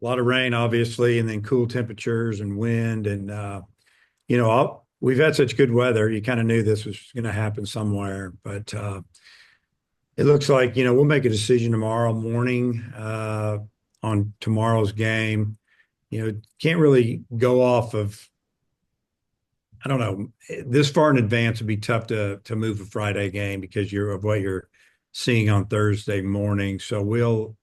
A lot of rain, obviously, and then cool temperatures and wind. And, we've had such good weather. You kind of knew this was going to happen somewhere. But it looks like, we'll make a decision tomorrow morning on tomorrow's game. Can't really go off of, I don't know, this far in advance would be tough to move a Friday game because of what you're seeing on Thursday morning. So we're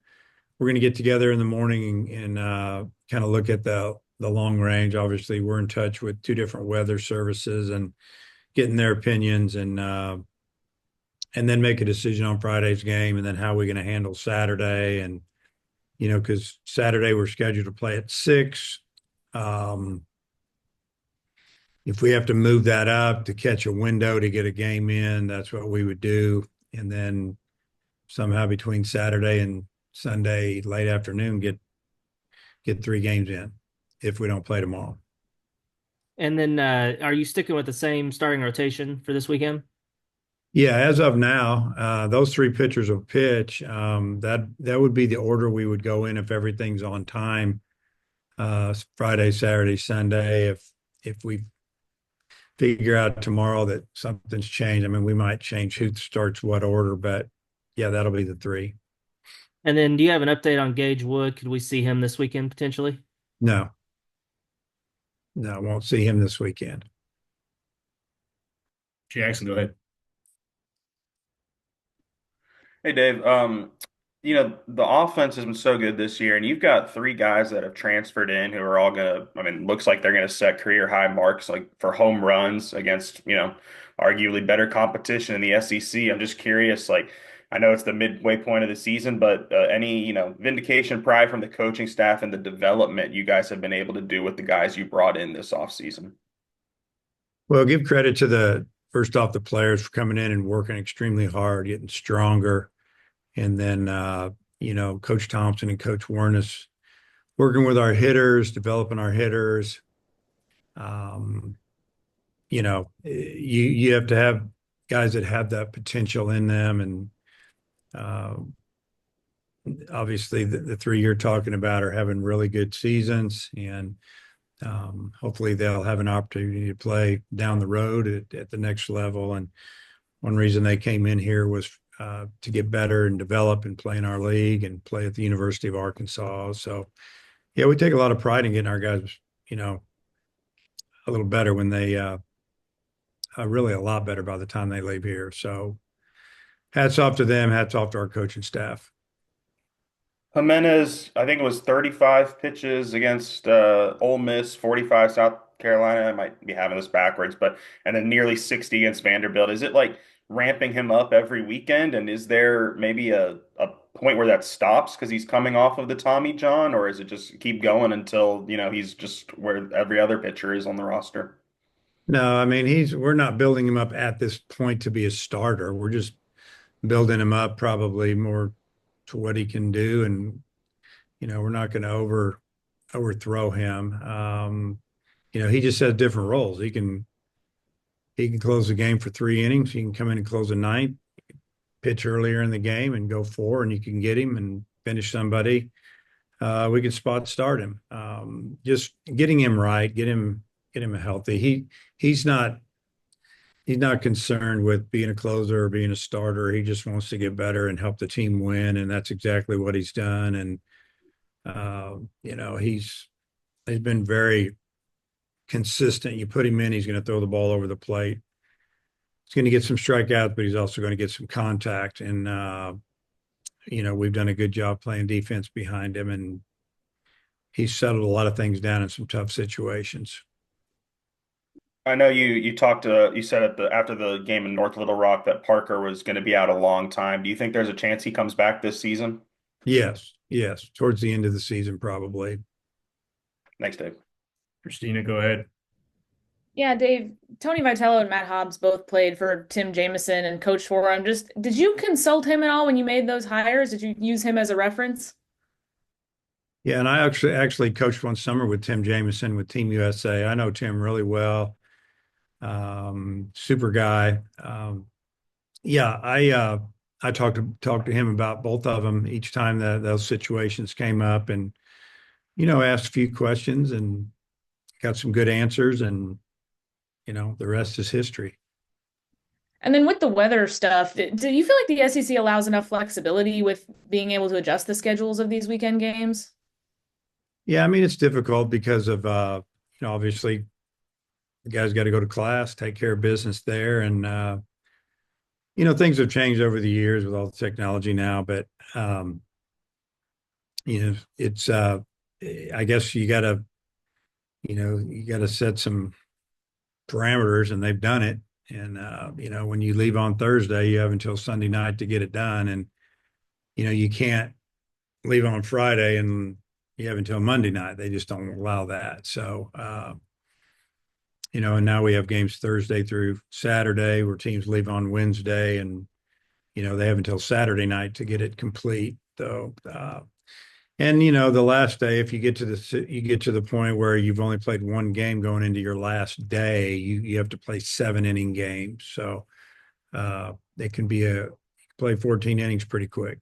going to get together in the morning and kind of look at the long range. Obviously, we're in touch with two different weather services and getting their opinions and then make a decision on Friday's game and then how we're going to handle Saturday. And, because Saturday we're scheduled to play at 6. If we have to move that up to catch a window to get a game in, that's what we would do. And then somehow between Saturday and Sunday late afternoon, get 3 games in if we don't play tomorrow. And then are you sticking with the same starting rotation for this weekend? Yeah, as of now, those 3 pitchers will pitch. That would be the order we would go in if everything's on time. Friday, Saturday, Sunday. If we figure out tomorrow that something's changed, I mean, we might change who starts what order, but yeah, that'll be the 3. And then do you have an update on Gage Wood? Could we see him this weekend potentially? No, no, won't see him this weekend. Jackson, go ahead. Hey Dave, the offense has been so good this year, and you've got 3 guys that have transferred in who are all gonna, I mean, looks like they're gonna set career high marks like for home runs against, arguably better competition in the SEC. I'm just curious, like, I know it's the midway point of the season, but any, vindication pride from the coaching staff and the development you guys have been able to do with the guys you brought in this offseason? Well, give credit to the first off the players for coming in and working extremely hard, getting stronger. And then, Coach Thompson and Coach Warnes working with our hitters, developing our hitters. Um, you have to have guys that have that potential in them. And uh, obviously, the 3 you're talking about are having really good seasons. And hopefully, they'll have an opportunity to play down the road at the next level. And one reason they came in here was to get better and develop and play in our league and play at the University of Arkansas. So, yeah, we take a lot of pride in getting our guys, a little better when they really a lot better by the time they leave here. So, hats off to them. Hats off to our coaching staff. Jimenez, I think it was 35 pitches against Ole Miss, 45 South Carolina. I might be having this backwards, but and then nearly 60 against Vanderbilt. Is it like ramping him up every weekend? And is there maybe a point where that stops because he's coming off of the Tommy John, or is it just keep going until, he's just where every other pitcher is on the roster? No, I mean we're not building him up at this point to be a starter. We're just building him up probably more to what he can do, and we're not going to overthrow him. He just has different roles. He can close the game for 3 innings. He can come in and close a ninth, pitch earlier in the game and go 4, and you can get him and finish somebody. We can spot start him. Just getting him right, get him healthy. He's not concerned with being a closer or being a starter. He just wants to get better and help the team win, and that's exactly what he's done. And he's been very consistent. You put him in, he's going to throw the ball over the plate. He's going to get some strikeouts, but he's also going to get some contact. And we've done a good job playing defense behind him, and he's settled a lot of things down in some tough situations. I know you said at the after the game in North Little Rock that Parker was going to be out a long time. Do you think there's a chance he comes back this season? Yes, yes, towards the end of the season, probably. Thanks, Dave. Christina, go ahead. Yeah, Dave, Tony Vitello and Matt Hobbs both played for Tim Jameson and coached for him. Just did you consult him at all when you made those hires? Did you use him as a reference? Yeah, and I actually coached one summer with Tim Jameson with Team USA. I know Tim really well. Super guy. Yeah, I talked to him about both of them each time that those situations came up, and asked a few questions and got some good answers, and the rest is history. And then with the weather stuff, do you feel like the SEC allows enough flexibility with being able to adjust the schedules of these weekend games? Yeah, I mean it's difficult because of obviously the guys got to go to class, take care of business there, and things have changed over the years with all the technology now, but it's I guess you got to set some parameters, and they've done it. And when you leave on Thursday, you have until Sunday night to get it done, and you can't leave on Friday and you have until Monday night. They just don't allow that. So and now we have games Thursday through Saturday where teams leave on Wednesday, and they have until Saturday night to get it complete. So and the last day, if you get to the point where you've only played one game going into your last day, you have to play 7 inning games. So it can be play 14 innings pretty quick.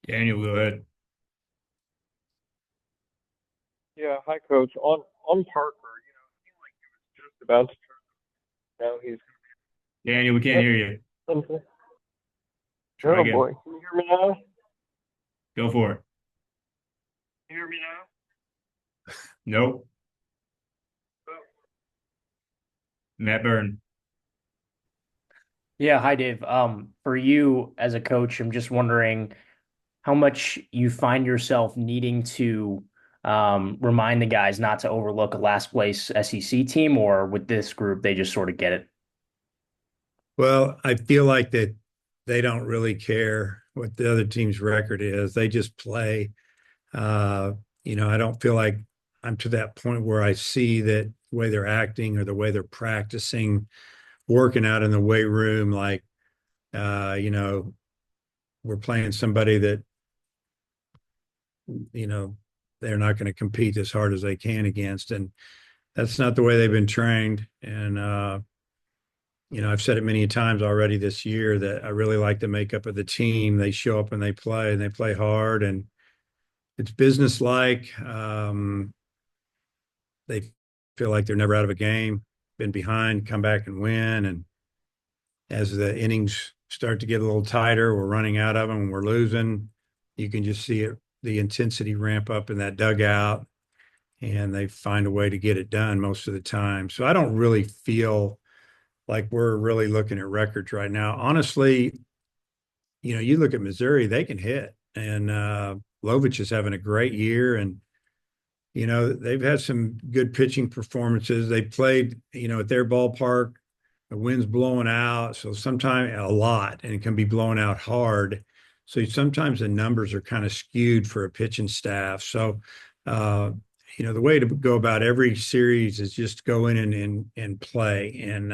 Daniel, go ahead. Yeah, hi, Coach. On Parker, it seemed like he was just about to turn. Now he's Daniel, we can't hear you. oh Try again. boy, can you hear me now? Go for it. Can you hear me now? Nope. Matt Byrne. Yeah, hi Dave. For you as a coach, I'm just wondering how much you find yourself needing to remind the guys not to overlook a last place SEC team, or with this group, they just sort of get it. Well, I feel like that they don't really care what the other team's record is. They just play. I don't feel like I'm to that point where I see that the way they're acting or the way they're practicing, working out in the weight room, like, we're playing somebody that, they're not going to compete as hard as they can against. And that's not the way they've been trained. And, I've said it many times already this year that I really like the makeup of the team. They show up and they play hard, and it's businesslike. They feel like they're never out of a game, been behind, come back and win. And as the innings start to get a little tighter, we're running out of them and we're losing. You can just see it, the intensity ramp up in that dugout, and they find a way to get it done most of the time. So I don't really feel like we're really looking at records right now. Honestly, you look at Missouri, they can hit, and Lovich is having a great year, and they've had some good pitching performances. They played, at their ballpark. The wind's blowing out, so sometimes a lot, and it can be blowing out hard. So sometimes the numbers are kind of skewed for a pitching staff. So, the way to go about every series is just go in and play. And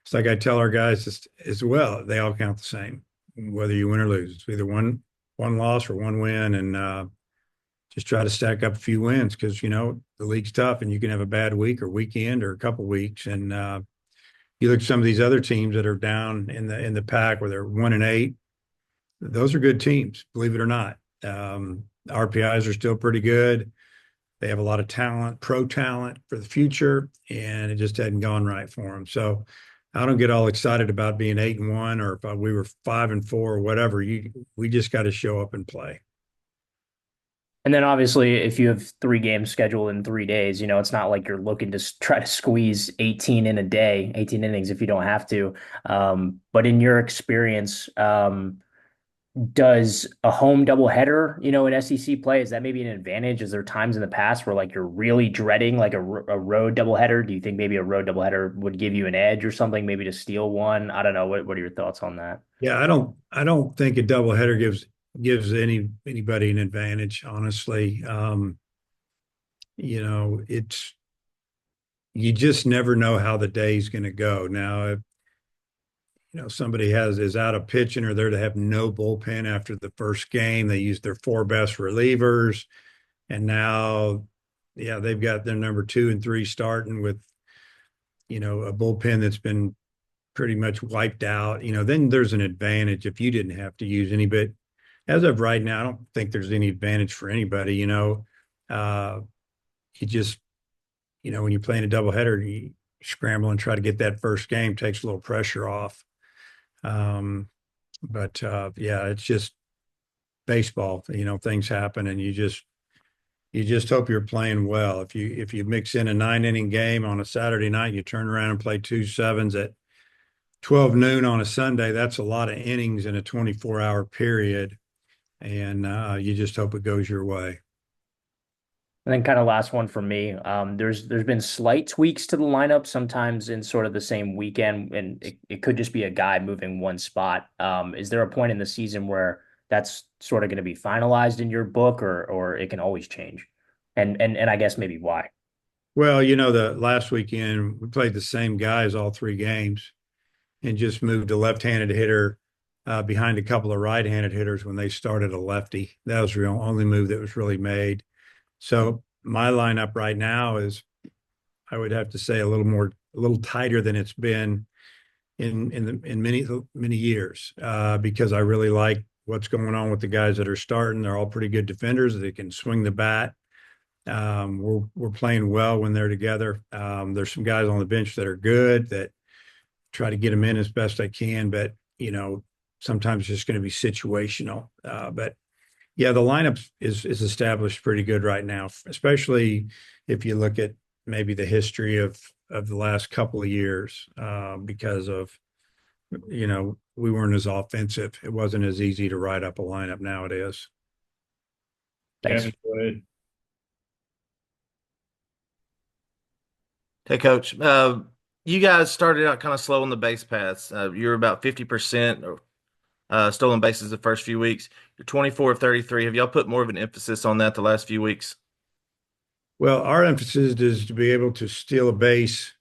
it's like I tell our guys as well, they all count the same, whether you win or lose. It's either one loss or one win, and just try to stack up a few wins, because the league's tough, and you can have a bad week or weekend or a couple weeks. And you look at some of these other teams that are down in the pack where they're 1-8. Those are good teams, believe it or not. RPIs are still pretty good. They have a lot of talent, pro talent for the future, and it just hadn't gone right for them. So I don't get all excited about being 8-1, or if we were 5-4 or whatever. We just got to show up and play. And then obviously, if you have 3 games scheduled in 3 days, it's not like you're looking to try to squeeze 18 in a day, 18 innings if you don't have to. But in your experience, does a home doubleheader, in SEC play, is that maybe an advantage? Is there times in the past where like you're really dreading like a road doubleheader? Do you think maybe a road doubleheader would give you an edge or something, maybe to steal one? I don't know. What are your thoughts on that? Yeah, I don't think a doubleheader gives anybody an advantage, honestly. It's, you just never know how the day's going to go. Now, if somebody is out of pitching, or they're to have no bullpen after the first game, they use their 4 best relievers, and now, yeah, they've got their number 2 and 3 starting with a bullpen that's been pretty much wiped out. Then there's an advantage if you didn't have to use as of right now, I don't think there's any advantage for anybody. Uh, you just, when you're playing a doubleheader, you scramble and try to get that first game, takes a little pressure off. But yeah, it's just baseball. Things happen, and you just hope you're playing well. If you mix in a 9 inning game on a Saturday night, you turn around and play 2 7s at 12 noon on a Sunday, that's a lot of innings in a 24-hour period. And you just hope it goes your way. And then kind of last one for me. There's been slight tweaks to the lineup sometimes in sort of the same weekend, and it could just be a guy moving one spot. Is there a point in the season where that's sort of going to be finalized in your book, or it can always change? And I guess maybe why? Well, the last weekend we played the same guys all 3 games and just moved a left-handed hitter behind a couple of right-handed hitters when they started a lefty. That was the only move that was really made. So my lineup right now is, I would have to say, a little tighter than it's been in many years, because I really like what's going on with the guys that are starting. They're all pretty good defenders. They can swing the bat. We're playing well when they're together. There's some guys on the bench that are good, that try to get them in as best I can, but sometimes it's just going to be situational. But yeah, the lineup is established pretty good right now, especially if you look at maybe the history of the last couple of years, because of, we weren't as offensive. It wasn't as easy to write up a lineup now it is. Thanks. Kevin, go ahead. Hey, Coach. You guys started out kind of slow on the base paths. You were about 50% stolen bases the first few weeks. You're 24 of 33. Have y'all put more of an emphasis on that the last few weeks? Well, our emphasis is to be able to steal a base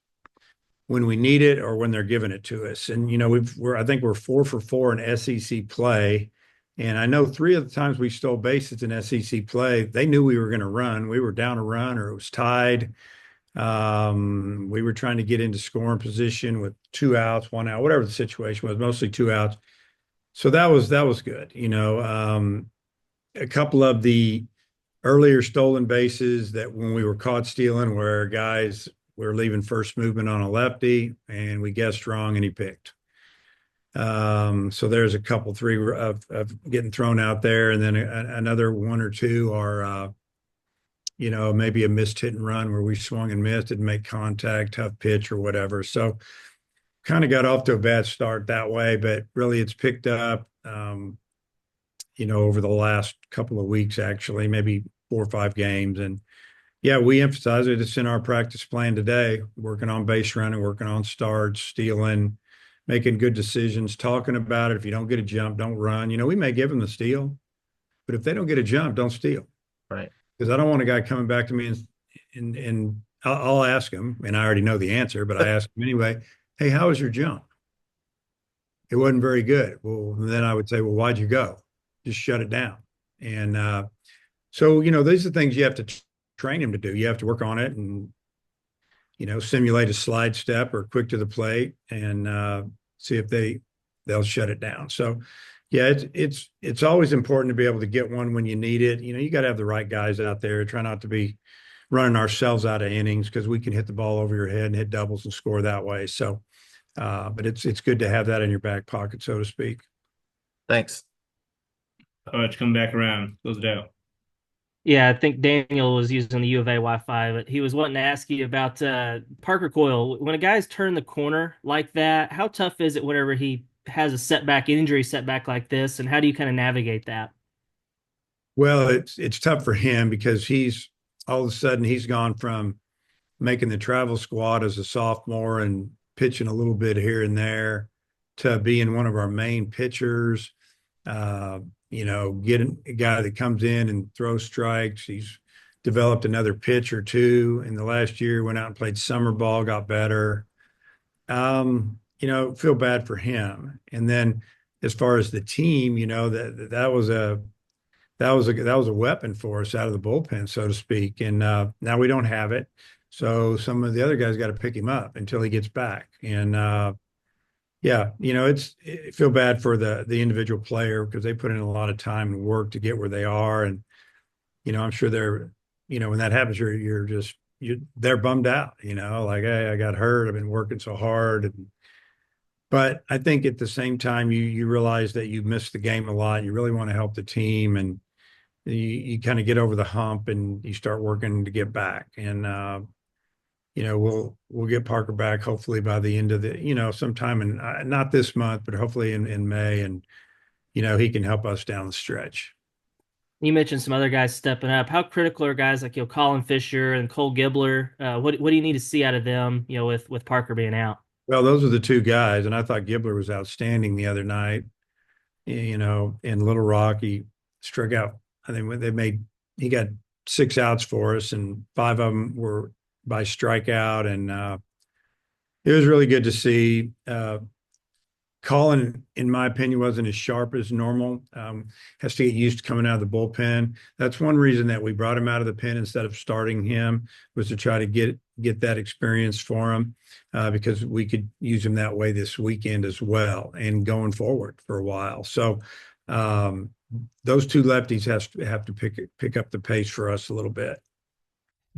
when we need it or when they're giving it to us. And I think we're 4 for 4 in SEC play. And I know 3 of the times we stole bases in SEC play, they knew we were going to run. We were down a run or it was tied. We were trying to get into scoring position with 2 outs, 1 out, whatever the situation was, mostly 2 outs. So that was good. A couple of the earlier stolen bases that when we were caught stealing, where guys were leaving first movement on a lefty and we guessed wrong and he picked. So there's a couple, 3 of getting thrown out there, and then another 1 or 2 are maybe a missed hit and run where we swung and missed, didn't make contact, tough pitch or whatever. So kind of got off to a bad start that way, but really it's picked up, over the last couple of weeks, actually, maybe 4 or 5 games. And yeah, we emphasize it. It's in our practice plan today, working on base running, working on starts, stealing, making good decisions, talking about it. If you don't get a jump, don't run. We may give them the steal, but if they don't get a jump, don't steal. Right. Because I don't want a guy coming back to me and I'll ask him, and I already know the answer, but I ask him anyway, hey, how was your jump? It wasn't very good. Well, then I would say, well, why'd you go? Just shut it down. And so, these are things you have to train him to do. You have to work on it and, simulate a slide step or quick to the plate and see if they'll shut it down. So, yeah, it's always important to be able to get one when you need it. You got to have the right guys out there. Try not to be running ourselves out of innings, because we can hit the ball over your head and hit doubles and score that way. So, but it's good to have that in your back pocket, so to speak. Thanks. Coach, come back around. Close it out. Yeah, I think Daniel was using the U of A Wi-Fi, but he was wanting to ask you about Parker Coyle. When a guy's turned the corner like that, how tough is it whenever he has a injury setback like this, and how do you kind of navigate that? Well, it's tough for him because he's all of a sudden he's gone from making the travel squad as a sophomore and pitching a little bit here and there to being one of our main pitchers. Getting a guy that comes in and throws strikes. He's developed another pitch or 2 in the last year, went out and played summer ball, got better. Feel bad for him. And then as far as the team, that was a weapon for us out of the bullpen, so to speak. And now we don't have it. So some of the other guys got to pick him up until he gets back. And Yeah, I feel bad for the individual player because they put in a lot of time and work to get where they are, and I'm sure when that happens, they're bummed out. Like, hey, I got hurt. I've been working so hard, but I think at the same time, you realize that you missed the game a lot. You really want to help the team, and you kind of get over the hump and you start working to get back. And we'll get Parker back hopefully by the end of sometime in not this month, but hopefully in May, and he can help us down the stretch. You mentioned some other guys stepping up. How critical are guys like Colin Fisher and Cole Gibbler? What do you need to see out of them? With Parker being out. Well, those are the two guys, and I thought Gibbler was outstanding the other night. In Little Rock, he struck out. I think he got 6 outs for us, and 5 of them were by strikeout, and it was really good to see. Colin, in my opinion, wasn't as sharp as normal. Has to get used to coming out of the bullpen. That's one reason that we brought him out of the pen instead of starting him, was to try to get that experience for him, because we could use him that way this weekend as well and going forward for a while. So those two lefties have to pick up the pace for us a little bit.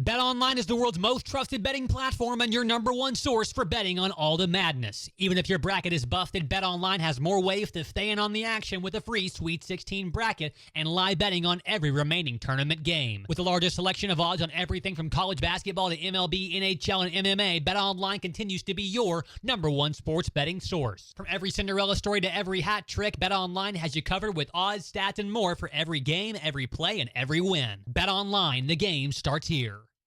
BetOnline is the world's most trusted betting platform and your #1 source for betting on all the madness. Even if your bracket is busted, BetOnline has more ways to stay in on the action with a free Sweet 16 bracket and live betting on every remaining tournament game. With the largest selection of odds on everything from college basketball to MLB, NHL, and MMA, BetOnline continues to be your #1 sports betting source. From every Cinderella story to every hat trick, BetOnline has you covered with odds, stats, and more for every game, every play, and every win. BetOnline, the game starts here.